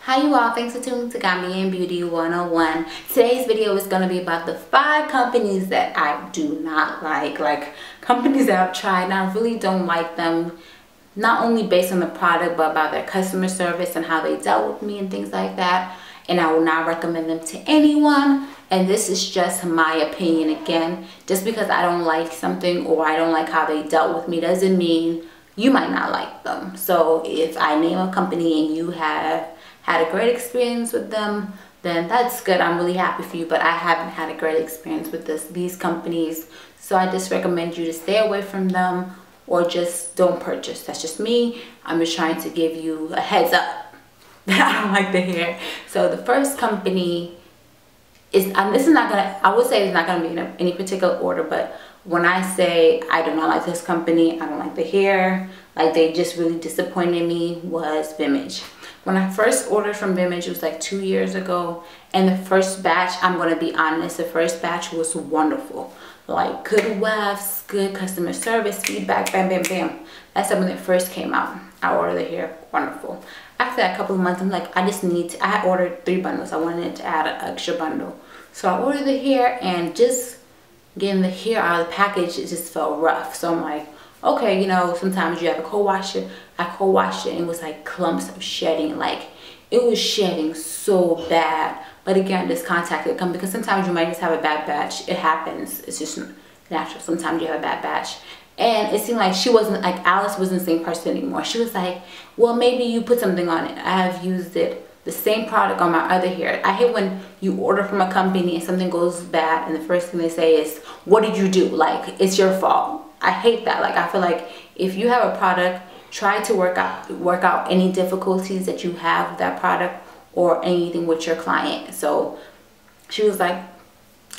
Hi you all, thanks for tuning to Gambian Beauty 101. Today's video is going to be about the 5 companies that I do not like companies that I've tried and I really don't like them, not only based on the product but about their customer service and how they dealt with me and things like that. And I will not recommend them to anyone, and this is just my opinion. Again, just because I don't like something or I don't like how they dealt with me doesn't mean you might not like them. So if I name a company and you have had a great experience with them, then that's good. I'm really happy for you, but I haven't had a great experience with these companies, so I just recommend you to stay away from them or just don't purchase. That's just me. I'm just trying to give you a heads up that I don't like the hair. So the first company is, this is not gonna, I would say it's not gonna be in any particular order, but when I say I do not like this company, I don't like the hair, like they just really disappointed me, was Vimage. When I first ordered from Vimage, it was like 2 years ago, and the first batch, I'm gonna be honest, the first batch was wonderful. Like good wefts, good customer service, feedback, bam, bam, bam. That's when it first came out. I ordered the hair, wonderful. After that couple of months, I'm like, I just need to, I had ordered 3 bundles. I wanted to add an extra bundle. So I ordered the hair, and just getting the hair out of the package, it just felt rough. So I'm like, okay, you know, sometimes you have a co-wash it. I co-washed it and it was like clumps of shedding. Like it was shedding so bad. But again, just contacted them because sometimes you might just have a bad batch. It happens. It's just natural. Sometimes you have a bad batch. And it seemed like she wasn't, like Alice wasn't the same person anymore. She was like, well, maybe you put something on it. I have used it, the same product on my other hair. I hate when you order from a company and something goes bad and the first thing they say is, what did you do? Like, it's your fault. I hate that. Like, I feel like if you have a product, try to work out any difficulties that you have with that product or anything with your client. So she was like,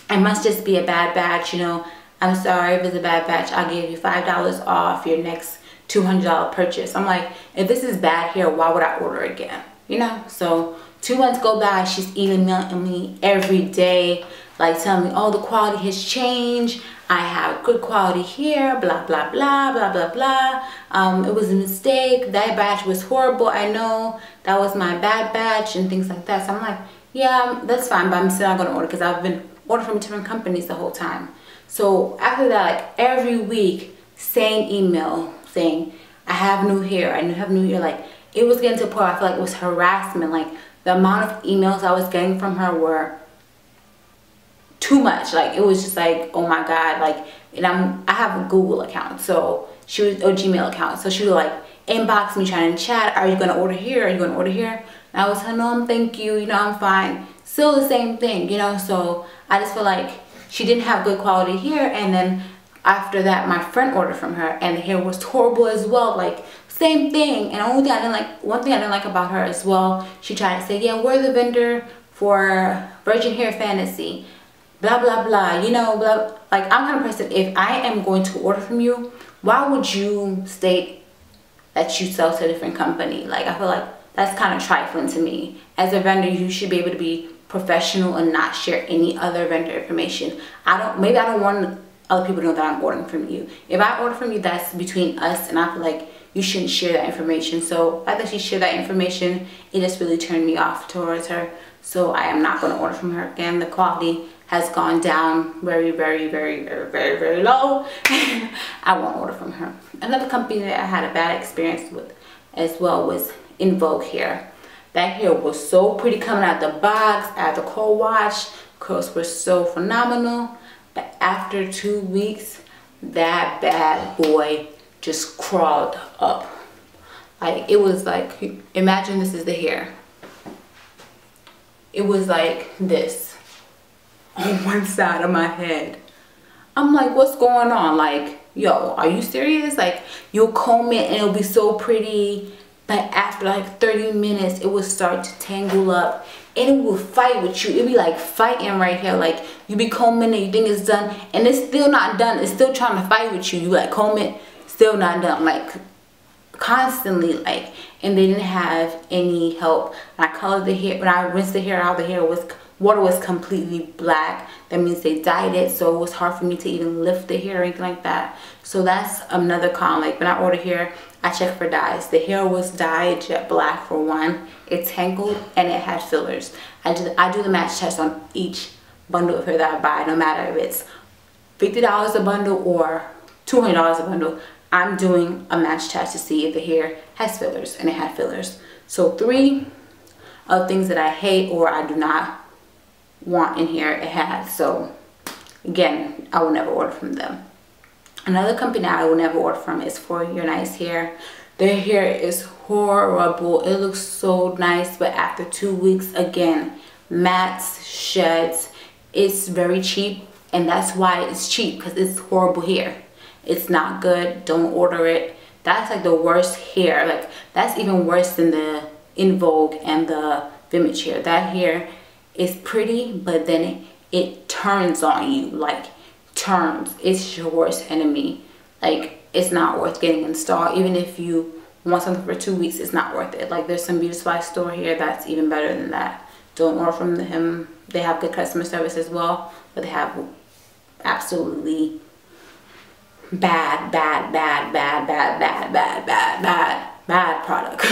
it must just be a bad batch, you know. I'm sorry if it's a bad batch. I'll give you $5 off your next $200 purchase. I'm like, if this is bad hair, why would I order again? You know? So 2 months go by, she's emailing me every day, like telling me, oh, the quality has changed. I have good quality hair, blah, blah, blah, blah, blah, blah. It was a mistake. That batch was horrible. I know that was my bad batch and things like that. So I'm like, yeah, that's fine, but I'm still not going to order because I've been ordering from different companies the whole time. So after that, like every week, same email saying, I have new hair. I have new hair. Like it was getting to a point where I feel like it was harassment. Like the amount of emails I was getting from her were too much. Like it was just like, oh my god. Like, and I have a Google account, so she was a Gmail account, so she would like inbox me trying to chat, are you gonna order here, are you gonna order here? And I was like, no, thank you, you know, I'm fine. Still the same thing, you know. So I just feel like she didn't have good quality hair. And then after that, my friend ordered from her and the hair was horrible as well. Like same thing. And one thing I didn't like about her as well, she tried to say, yeah, we're the vendor for Virgin Hair Fantasy, blah blah blah, you know, blah. Like I'm kind of person, if I am going to order from you, why would you state that you sell to a different company? Like I feel like that's kind of trifling to me. As a vendor, you should be able to be professional and not share any other vendor information. Maybe I don't want other people to know that I'm ordering from you. If I order from you, that's between us, and I feel like you shouldn't share that information. So the fact that she shared that information, it just really turned me off towards her. So I am not going to order from her again. The quality has gone down very, very, very, very, very, very low. I won't order from her. Another company that I had a bad experience with as well was Invogue Hair. That hair was so pretty coming out the box, at the co-wash. Curls were so phenomenal. But after 2 weeks, that bad boy just crawled up. Like it was like, imagine this is the hair. It was like this on one side of my head. I'm like, what's going on? Like, yo, are you serious? Like, you'll comb it and it'll be so pretty, but after like 30 minutes, it will start to tangle up and it will fight with you. It'll be like fighting right here. Like, you be combing it, you think it's done, and it's still not done. It's still trying to fight with you. You like comb it, still not done. Like, constantly, like, and they didn't have any help. When I colored the hair, when I rinsed the hair out, water was completely black. That means they dyed it, so it was hard for me to even lift the hair or anything like that. So that's another con. Like when I order hair, I checked for dyes. The hair was dyed jet black for one. It's tangled and it had fillers. I do the match test on each bundle of hair that I buy, no matter if it's $50 a bundle or $200 a bundle. I'm doing a match test to see if the hair has fillers, and it had fillers. So 3 of things that I hate or I do not want in here, it has. So again, I will never order from them. Another company I will never order from is For Your Nice Hair. Their hair is horrible. It looks so nice, but after 2 weeks, again, mats, sheds. It's very cheap, and that's why it's cheap, because it's horrible hair. It's not good. Don't order it. That's like the worst hair. Like, that's even worse than the invogue and the vimage hair. That hair is pretty, but then it turns on you, like turns. It's your worst enemy. Like, it's not worth getting installed. Even if you want something for 2 weeks, it's not worth it. Like, there's some beauty supply store here that's even better than that. Don't order from him. They have good customer service as well, but they have absolutely bad product.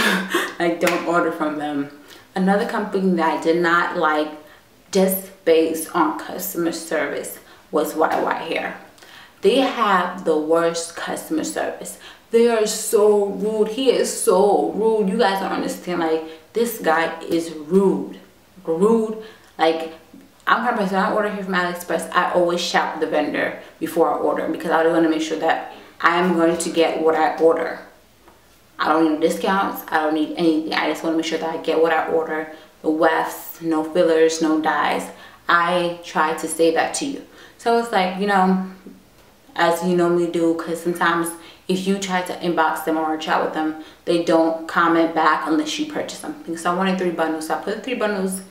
Like, don't order from them. Another company that I did not like, just based on customer service, was YY Hair. They have the worst customer service. They are so rude. He is so rude. You guys don't understand. Like, this guy is rude. Like, I'm kind of person, when I order here from Aliexpress, I always shout the vendor before I order, because I want to make sure that I am going to get what I order. I don't need discounts. I don't need anything. I just want to make sure that I get what I order. The wefts, no fillers, no dyes. I try to say that to you. So it's like, you know, as you normally do, because sometimes if you try to inbox them or chat with them, they don't comment back unless you purchase something. So I wanted 3 bundles. So I put 3 bundles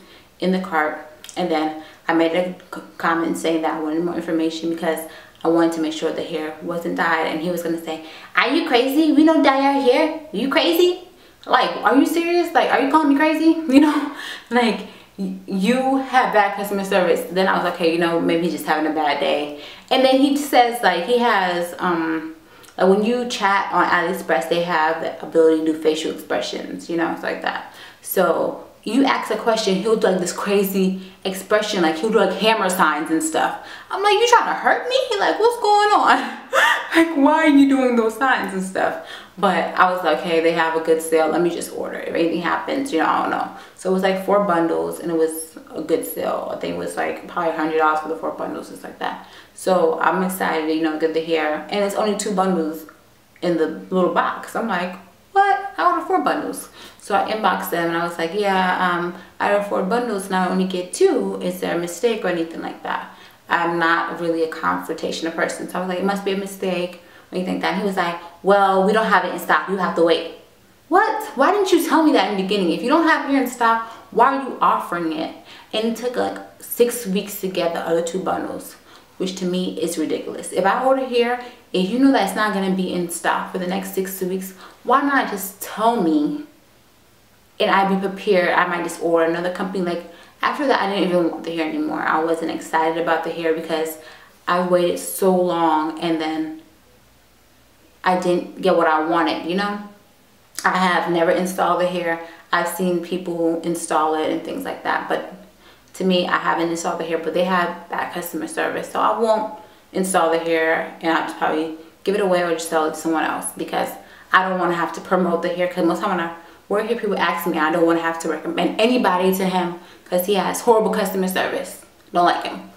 in the cart, and then I made a comment saying that I wanted more information because I wanted to make sure the hair wasn't dyed. And he was going to say, are you crazy? We don't dye our hair. Are you crazy? Like, are you serious? Like, are you calling me crazy? You know, like, you have bad customer service. Then I was like, okay, you know, maybe he's just having a bad day. And then he says, like, he has, like, when you chat on Aliexpress, they have the ability to do facial expressions, you know, it's like that. So you ask a question, he'll do like this crazy expression, like he'll do like hammer signs and stuff. I'm like, you trying to hurt me? Like, what's going on? Like, why are you doing those signs and stuff? But I was like, hey, they have a good sale. Let me just order. If anything happens, you know, I don't know. So it was like 4 bundles, and it was a good sale. I think it was like probably $100 for the 4 bundles, just like that. So I'm excited to, you know, get the hair. And it's only 2 bundles in the little box. I'm like, what? I ordered 4 bundles. So I inboxed them, and I was like, yeah, I ordered 4 bundles and I only get 2. Is there a mistake or anything like that? I'm not really a confrontational person. So I was like, it must be a mistake. What do you think that? And he was like, well, we don't have it in stock. You have to wait. What? Why didn't you tell me that in the beginning? If you don't have it here in stock, why are you offering it? And it took like 6 weeks to get the other 2 bundles, which to me is ridiculous. If I order here, if you know that it's not going to be in stock for the next 6 weeks, why not just tell me and I'd be prepared? I might just order another company. Like, after that, I didn't even want the hair anymore. I wasn't excited about the hair because I waited so long and then I didn't get what I wanted, you know? I have never installed the hair. I've seen people install it and things like that, but to me, I haven't installed the hair. But they have bad customer service, so I won't install the hair, and I'll just probably give it away or just sell it to someone else, because I don't want to have to promote the hair. Because most time when I work here, people ask me, I don't want to have to recommend anybody to him because he has horrible customer service. Don't like him.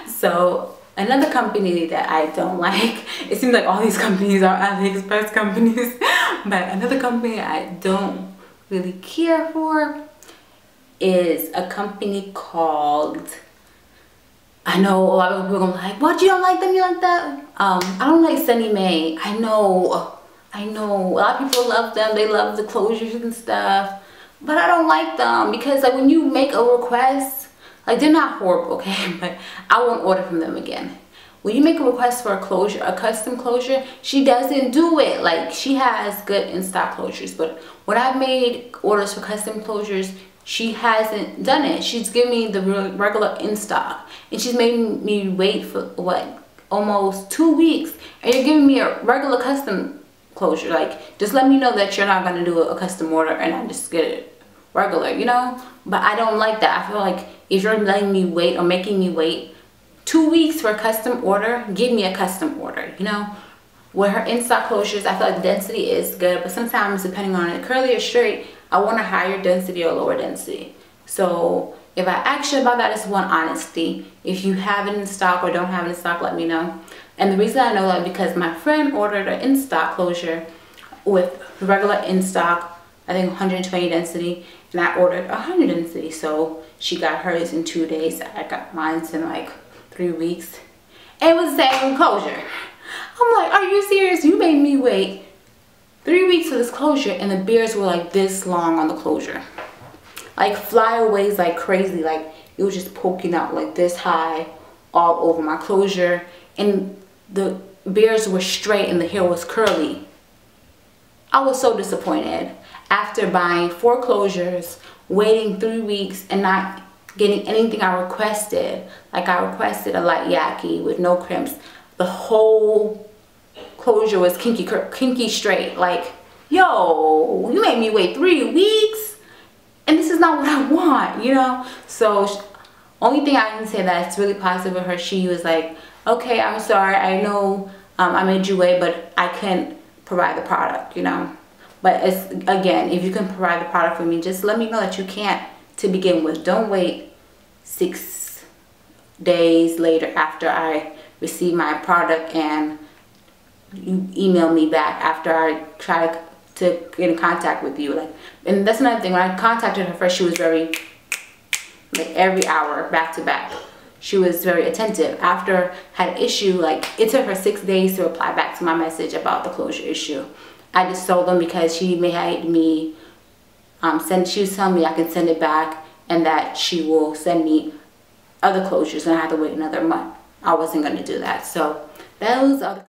So another company that I don't like, it seems like all these companies are Aliexpress companies, but another company I don't really care for is a company called, I know a lot of people are gonna be like, what, you don't like them, you like that? I don't like Sunny May. I know a lot of people love them. They love the closures and stuff, but I don't like them because, like, when you make a request, like, they're not horrible, okay, but I won't order from them again. When you make a request for a closure, a custom closure, she doesn't do it. Like, she has good in-stock closures, but when I've made orders for custom closures, she hasn't done it. She's giving me the regular in-stock, and she's made me wait for, what, almost 2 weeks, and you're giving me a regular custom closure. Like, just let me know that you're not going to do a custom order and I just get it regular, you know. But I don't like that. I feel like if you're letting me wait or making me wait 2 weeks for a custom order, give me a custom order, you know. With her in-stock closures, I feel like the density is good, but sometimes depending on it, curly or straight, I want a higher density or lower density. So if I ask you about that, it's one, honesty. If you have it in stock or don't have it in stock, let me know. And the reason I know that because my friend ordered an in-stock closure with regular in-stock, I think 120 density, and I ordered 100 density. So she got hers in 2 days. I got mine in like 3 weeks. And it was the same closure. I'm like, are you serious? You made me wait 3 weeks for this closure and the beards were like this long on the closure. Like flyaways like crazy. Like it was just poking out like this high all over my closure. And the beards were straight and the hair was curly. I was so disappointed. After buying 4 closures, waiting 3 weeks and not getting anything I requested. Like I requested a light yaki with no crimps. The whole closure was kinky straight. Like, yo, you made me wait 3 weeks and this is not what I want, you know. So only thing I can say that's really positive of her, she was like, okay, I'm sorry, I know I made you wait, but I couldn't provide the product, you know. But it's, again, if you can provide the product for me, just let me know that you can't to begin with. Don't wait 6 days later after I receive my product and you email me back after I try to get in contact with you. Like, and that's another thing, when I contacted her first, she was very, like every hour back to back, she was very attentive. After had an issue, like it took her 6 days to reply back to my message about the closure issue. I just told them because she made me she was telling me I can send it back and that she will send me other closures and I have to wait another month. I wasn't going to do that. So those are